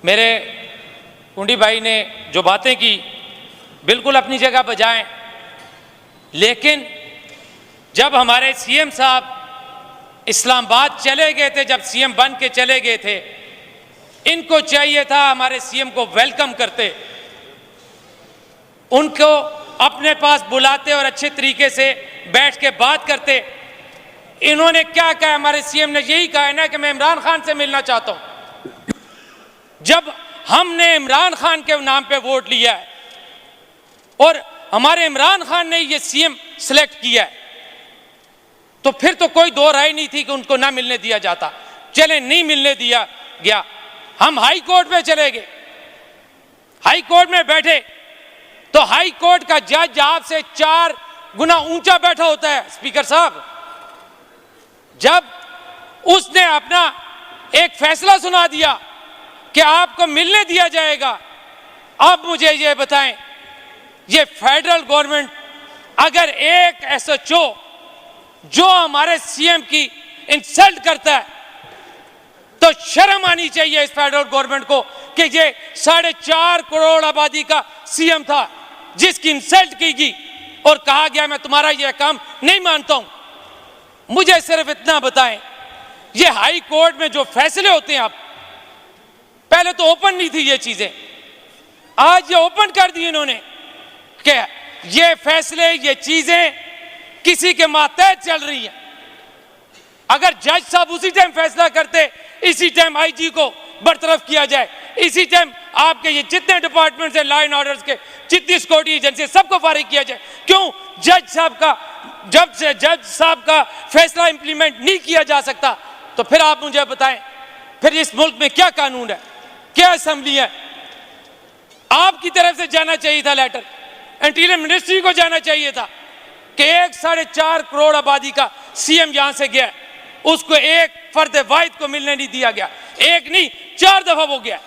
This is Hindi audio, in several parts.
मेरे कुंडी भाई ने जो बातें की बिल्कुल अपनी जगह बजाएं, लेकिन जब हमारे सीएम साहब इस्लामाबाद चले गए थे, जब सीएम बन के चले गए थे, इनको चाहिए था हमारे सीएम को वेलकम करते, उनको अपने पास बुलाते और अच्छे तरीके से बैठ के बात करते। इन्होंने क्या कहा? हमारे सीएम ने यही कहा है ना कि मैं इमरान खान से मिलना चाहता हूं। जब हमने इमरान खान के नाम पे वोट लिया है और हमारे इमरान खान ने ये सीएम सिलेक्ट किया है, तो फिर तो कोई दो राय नहीं थी कि उनको ना मिलने दिया जाता। चले, नहीं मिलने दिया गया, हम हाई कोर्ट में चले गए, हाई कोर्ट में बैठे तो हाई कोर्ट का जज आपसे 4 गुना ऊंचा बैठा होता है स्पीकर साहब। जब उसने अपना एक फैसला सुना दिया कि आपको मिलने दिया जाएगा, अब मुझे ये बताएं, ये फेडरल गवर्नमेंट अगर एक एसएचओ जो हमारे सीएम की इंसल्ट करता है तो शर्म आनी चाहिए इस फेडरल गवर्नमेंट को कि ये 4.5 करोड़ आबादी का सीएम था जिसकी इंसल्ट की गई और कहा गया मैं तुम्हारा यह काम नहीं मानता हूं। मुझे सिर्फ इतना बताएं, ये हाई कोर्ट में जो फैसले होते हैं, आप पहले तो ओपन नहीं थी ये चीजें, आज ये ओपन कर दी इन्होंने कि ये फैसले, ये चीजें किसी के मातहत चल रही हैं। अगर जज साहब उसी टाइम फैसला करते, इसी टाइम आईजी को बरतरफ किया जाए, इसी टाइम आपके ये जितने डिपार्टमेंट्स हैं, लॉ एंड ऑर्डर्स के जितनी सिक्योरिटी एजेंसी, सबको फारिग किया जाए। क्यों जज साहब का फैसला इंप्लीमेंट नहीं किया जा सकता? तो फिर आप मुझे बताएं, फिर इस मुल्क में क्या कानून है, क्या असेंबली है? आपकी तरफ से जाना चाहिए था लेटर, इंटीरियर मिनिस्ट्री को जाना चाहिए था कि 4.5 करोड़ आबादी का सीएम यहां से गया, उसको एक फर्द वाहिद को मिलने नहीं दिया गया, एक नहीं 4 दफा वो गया।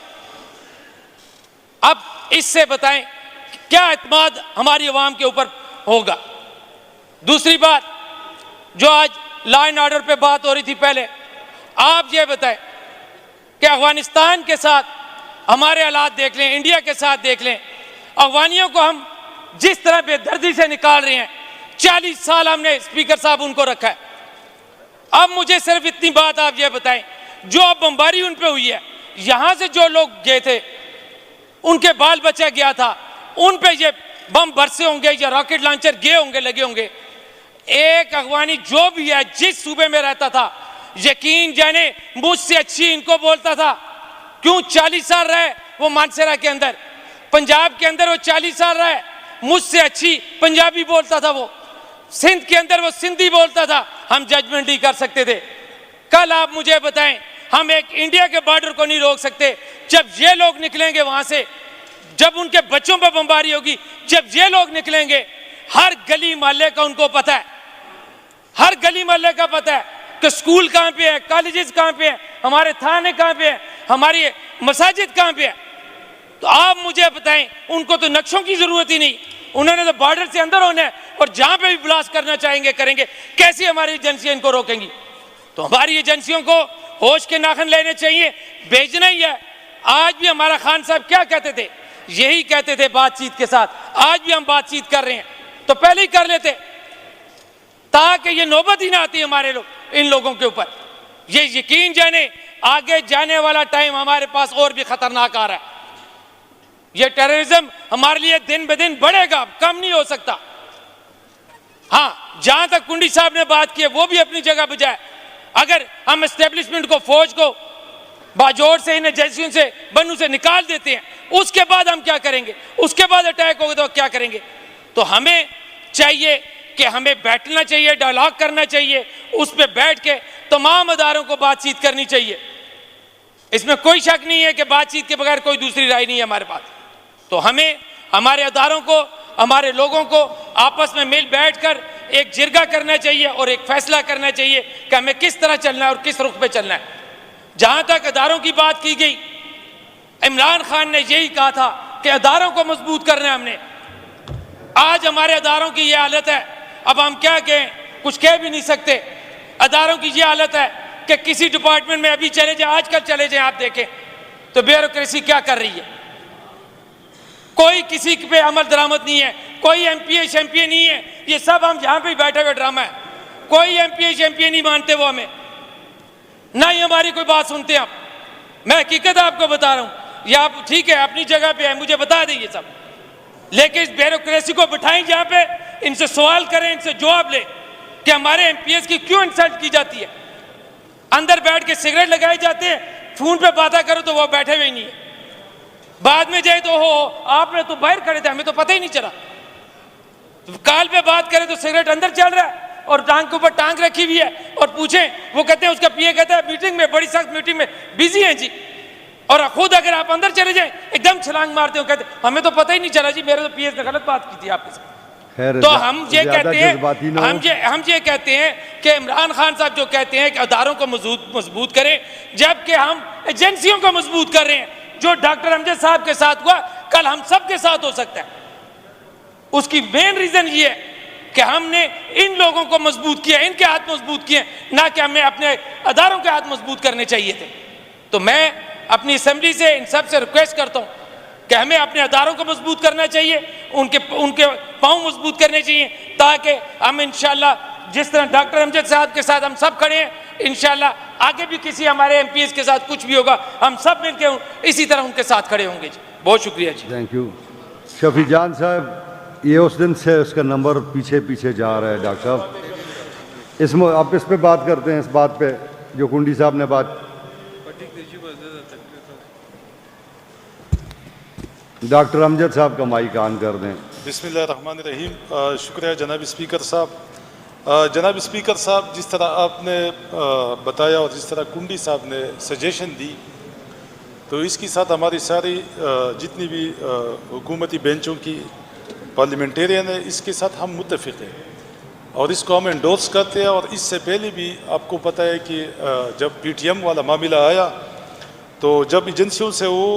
अब इससे बताएं क्या एतमाद हमारी अवाम के ऊपर होगा? दूसरी बात, जो आज लॉ एंड ऑर्डर पे बात हो रही थी, पहले आप ये बताएं कि अफगानिस्तान के साथ हमारे हालात देख लें, इंडिया के साथ देख लें, अफगानियों को हम जिस तरह बेदर्दी से निकाल रहे हैं, 40 साल हमने स्पीकर साहब उनको रखा है। अब मुझे सिर्फ इतनी बात आप ये बताएं, जो अब बमबारी उन पे हुई है, यहां से जो लोग गए थे, उनके बाल बच्चा गया था, उन पे ये बम बरसे होंगे या रॉकेट लॉन्चर गए होंगे, लगे होंगे। एक अफगानी जो भी है, जिस सूबे में रहता था, यकीन जाने मुझसे अच्छी इनको बोलता था। क्यों 40 साल रहे वो मानसरा के अंदर, पंजाब के अंदर वो 40 साल रहे, मुझसे अच्छी पंजाबी बोलता था। वो सिंध के अंदर वो सिंधी बोलता था, हम जजमेंट नहीं कर सकते थे। कल आप मुझे बताएं, हम एक इंडिया के बॉर्डर को नहीं रोक सकते, जब ये लोग निकलेंगे वहां से, जब उनके बच्चों पर बमबारी होगी, जब ये लोग निकलेंगे, हर गली मोहल्ले का उनको पता है, हर गली मोहल्ले का पता है कि स्कूल कहां पे है, कॉलेजेस कहां पे है, हमारे थाने कहां पे है, हमारी मसाजिद कहां पे है। तो आप मुझे बताएं, उनको तो नक्शों की जरूरत ही नहीं, उन्होंने तो बॉर्डर से अंदर होना है और जहां पे भी ब्लास्ट करना चाहेंगे करेंगे। कैसी हमारी एजेंसियां इनको रोकेंगी? तो हमारी एजेंसियों को होश के नाखन लेने चाहिए, भेजना ही है। आज भी हमारा खान साहब क्या कहते थे? यही कहते थे बातचीत के साथ। आज भी हम बातचीत कर रहे हैं, तो पहले ही कर लेते ताकि ये नौबत ही ना आती हमारे इन लोगों के ऊपर। ये यकीन जाने आगे जाने वाला टाइम हमारे पास और भी खतरनाक आ रहा है। ये टेररिज्म हमारे लिए दिन ब दिन बढ़ेगा, कम नहीं हो सकता। हाँ, जहां तक कुंडी साहब ने बात की है वो भी अपनी जगह बजाय। अगर हम एस्टेब्लिशमेंट को, फौज को बाजोर से, इन एजेंसियों से, बनू से निकाल देते हैं, उसके बाद हम क्या करेंगे? उसके बाद अटैक होगा तो क्या करेंगे? तो हमें चाहिए कि हमें बैठना चाहिए, डायलॉग करना चाहिए, उस पर बैठ के तमाम अदारों को बातचीत करनी चाहिए। इसमें कोई शक नहीं है कि बातचीत के बगैर कोई दूसरी राय नहीं है हमारे पास। तो हमें हमारे अदारों को, हमारे लोगों को आपस में मिल बैठकर एक जिरगा करना चाहिए और एक फैसला करना चाहिए कि हमें किस तरह चलना है और किस रुख पे चलना है। जहां तक अदारों की बात की गई, इमरान खान ने यही कहा था कि अदारों को मजबूत करना है हमने। आज हमारे अदारों की यह हालत है, अब हम क्या कहें, कुछ कह भी नहीं सकते। अदारों की यह हालत है कि किसी डिपार्टमेंट में अभी चले जाए, आजकल चले जाए, आप देखें तो ब्यूरोक्रेसी क्या कर रही है? कोई किसी पे अमल दरामद नहीं है, कोई एमपीए शैम्पियन नहीं है, ये सब हम जहां पे बैठे हुए ड्रामा है। कोई एमपीए शैम्पियन नहीं मानते वो हमें, ना ही हमारी कोई बात सुनते आप। मैं हकीकत आपको बता रहा हूं, ये आप ठीक है अपनी जगह पे है, मुझे बता दें ये सब, लेकिन इस ब्यूरोक्रेसी को बिठाएं जहां पे, इनसे सवाल करें, इनसे जवाब लें कि हमारे एमपीएस की क्यों इंसल्ट की जाती है। अंदर बैठ के सिगरेट लगाए जाते हैं, फोन पे बातें करो तो वो बैठे हुए ही नहीं है, बाद में जाए तो हो आपने तो बाहर खड़े थे, हमें तो पता ही नहीं चला। तो कॉल पे बात करें तो सिगरेट अंदर चल रहा है और टांग के ऊपर टांग रखी हुई है, और पूछें वो कहते हैं, उसका पीए कहता है मीटिंग में, बड़ी सख्त मीटिंग में बिजी है जी, और खुद अगर आप अंदर चले जाएं एकदम छलांग मारते हो, कहते हमें तो पता ही नहीं चला जी, मेरे तो पीएस ने गलत बात की थी आपके साथ। तो हम ये कहते हैं, हम ये कहते हैं कि इमरान खान साहब जो कहते हैं कि अदारों को मजबूत करें, जबकि हम एजेंसियों को मजबूत कर रहे हैं। जो डॉक्टर अमजद साहब के साथ हुआ कल हम सब के साथ हो सकता है। उसकी मेन रीजन ये है कि हमने इन लोगों को मजबूत किया, इनके हाथ मजबूत किए, ना कि हमें अपने अदारों के हाथ मजबूत करने चाहिए थे। तो मैं अपनी असेंबली से इन सब से रिक्वेस्ट करता हूं कि हमें अपने अदारों को मजबूत करना चाहिए, उनके पांव मजबूत करने चाहिए, ताकि हम इंशाल्लाह जिस तरह डॉक्टर अमजद साहब के साथ हम सब खड़े हैं, इंशाल्लाह आगे भी किसी हमारे एमपीएस के साथ कुछ भी होगा हम सब मिलकर इसी तरह उनके साथ खड़े होंगे जी। बहुत शुक्रिया जी। Thank you. शफी जान साहब, ये उस दिन से उसका नंबर पीछे पीछे जा रहा है डॉक्टर साहब, इसमें आप इस पे बात करते हैं, इस बात पे जो कुंडी साहब ने बात। डॉक्टर अमजद साहब का माइक ऑन कर दें। बिस्मिल्लाहिर्रहमानिर्रहीम। शुक्रिया जनाब स्पीकर साहब। जनाब स्पीकर साहब, जिस तरह आपने बताया और जिस तरह कुंडी साहब ने सजेशन दी, तो इसके साथ हमारी सारी जितनी भी हुकूमती बेंचों की पार्लियामेंटेरियन है, इसके साथ हम मुत्तफ़िक़ हैं और इसको हम एंडोर्स करते हैं। और इससे पहले भी आपको पता है कि जब पीटीएम वाला मामला आया, तो जब एजेंसियों से वो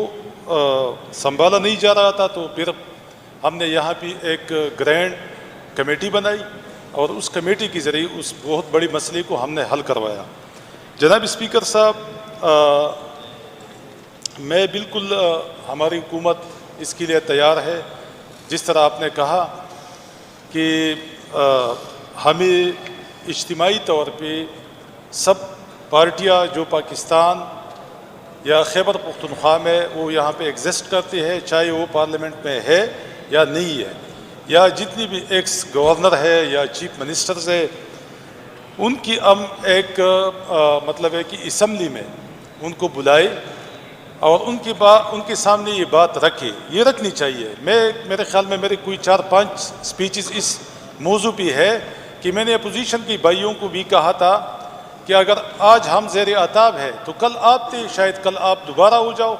संभाला नहीं जा रहा था, तो फिर हमने यहाँ भी एक ग्रैंड कमेटी बनाई और उस कमेटी के ज़रिए उस बहुत बड़ी मसले को हमने हल करवाया। जनाब स्पीकर साहब, मैं बिल्कुल हमारी हुकूमत इसके लिए तैयार है। जिस तरह आपने कहा कि हमें इज्तिमाई तौर पे सब पार्टियाँ जो पाकिस्तान या खैबर पख्तूनख्वा में वो यहाँ पे एग्जिस्ट करती है, चाहे वो पार्लियामेंट में है या नहीं है, या जितनी भी एक्स गवर्नर है या चीफ मिनिस्टर्स है, उनकी हम एक मतलब है कि असम्बली में उनको बुलाए और उनके सामने ये बात रखे, ये रखनी चाहिए। मेरे ख्याल में मेरे कोई 4-5 स्पीचेस इस मौजू पे है कि मैंने अपोजिशन की भाइयों को भी कहा था कि अगर आज हम ज़ेर आताब है तो कल आप थे, शायद कल आप दोबारा हो जाओ।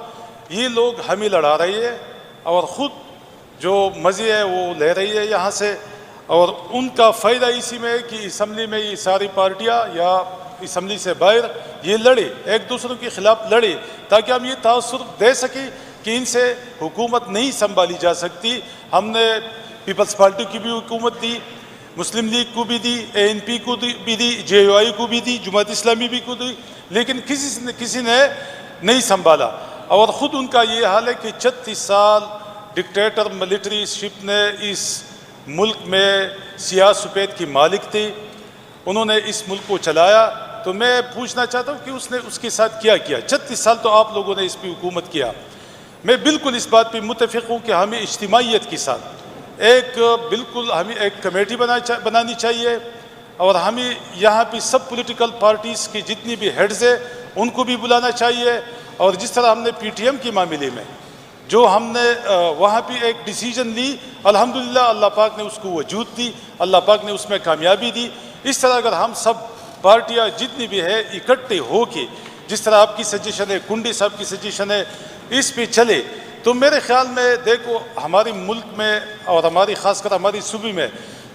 ये लोग हमें लड़ा रही है और ख़ुद जो मज़े है वो ले रही है यहाँ से, और उनका फ़ायदा इसी में है कि असम्बली में ये सारी पार्टियाँ या असम्बली से बाहर ये लड़े, एक दूसरों के ख़िलाफ़ लड़े, ताकि हम ये तासुर दे सकें कि इनसे हुकूमत नहीं संभाली जा सकती। हमने पीपल्स पार्टी की भी हुकूमत दी, मुस्लिम लीग को भी दी, ANP को भी दी, JUI को भी दी, जमात इस्लामी भी को दी, लेकिन किसी ने नहीं संभाला। और ख़ुद उनका ये हाल है कि 36 साल डिक्टेटर मिलिट्रीशिप ने इस मुल्क में सियाह सफ़ेद की मालिक थे, उन्होंने इस मुल्क को चलाया। तो मैं पूछना चाहता हूँ कि उसने उसके साथ क्या किया। 36 साल तो आप लोगों ने इस पर हुकूमत किया। मैं बिल्कुल इस बात पे मुत्तफ़िक़ हूँ कि हमें इज्तिमाइयत के साथ बिल्कुल हमें एक कमेटी बनानी चाहिए, और हमें यहाँ पे सब पॉलिटिकल पार्टीज़ की जितनी भी हेड्स है उनको भी बुलाना चाहिए। और जिस तरह हमने PTM के मामले में जो हमने वहाँ पे एक डिसीजन ली, अल्हम्दुलिल्लाह अल्लाह पाक ने उसको वजूद दी, अल्लाह पाक ने उसमें कामयाबी दी। इस तरह अगर हम सब पार्टियाँ जितनी भी है इकट्ठे हो के, जिस तरह आपकी सजेशन है, कुंडी साहब की सजेशन है, इस पे चले, तो मेरे ख्याल में देखो हमारे मुल्क में और हमारी ख़ासकर हमारी सूबे में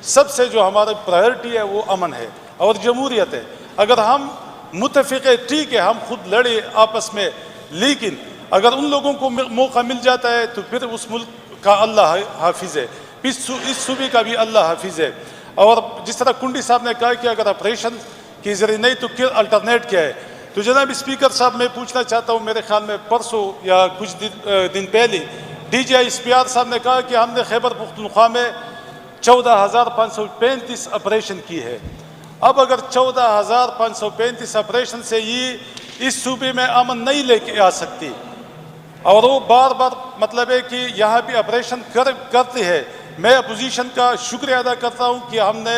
सबसे जो हमारी प्रायोरिटी है वो अमन है और जमहूरियत है। अगर हम मुत्तफ़िक़ है, ठीक है, हम खुद लड़े आपस में, लेकिन अगर उन लोगों को मौका मिल जाता है तो फिर उस मुल्क का अल्लाह हाफिज़ है, इस सूबे का भी अल्लाह हाफिज़ है। और जिस तरह कुंडी साहब ने कहा कि अगर ऑपरेशन के ज़रिए नहीं तो क्या अल्टरनेट क्या है, तो जनाब स्पीकर साहब, मैं पूछना चाहता हूँ, मेरे ख्याल में परसों या कुछ दिन पहले DGI SPR साहब ने कहा कि हमने खैबर पख्तूनख्वा में 14,535 ऑपरेशन की है। अब अगर 14,535 ऑपरेशन से ये इस सूबे में अमन नहीं लेके आ सकती, और वो बार बार मतलब है कि यहाँ भी ऑपरेशन करते हैं। मैं अपोजिशन का शुक्रिया अदा करता हूँ कि हमने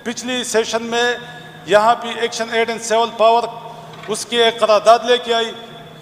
पिछली सेशन में यहाँ भी action aid and civil power उसकी एक करारदाद लेके आई,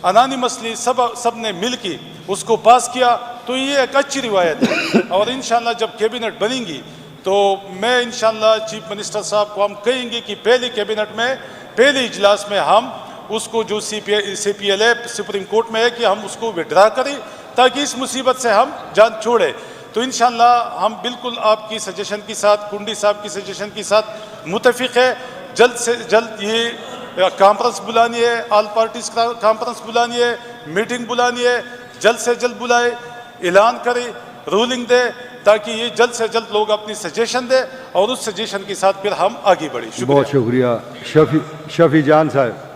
अनानिमसली सब ने मिल के उसको पास किया। तो ये एक अच्छी रिवायत है, और इंशाल्लाह जब कैबिनेट बनेंगी तो मैं इंशाल्लाह चीफ मिनिस्टर साहब को हम कहेंगे कि पहले कैबिनेट में पहले इजलास में हम उसको जो CPLA सुप्रीम कोर्ट में है कि हम उसको विड्रा करें, ताकि इस मुसीबत से हम जान छोड़े। तो इंशाल्लाह हम बिल्कुल आपकी सजेशन के साथ, कुंडी साहब की सजेशन के साथ मुतफिक है। जल्द से जल्द ये कॉन्फ्रेंस बुलानी है, ऑल पार्टीज कॉन्फ्रेंस बुलानी है, मीटिंग बुलानी है, जल्द से जल्द बुलाए, ऐलान करे, रूलिंग दे, ताकि ये जल्द से जल्द लोग अपनी सजेशन दे और उस सजेशन के साथ फिर हम आगे बढ़े। बहुत शुक्रिया शफी जान साहब।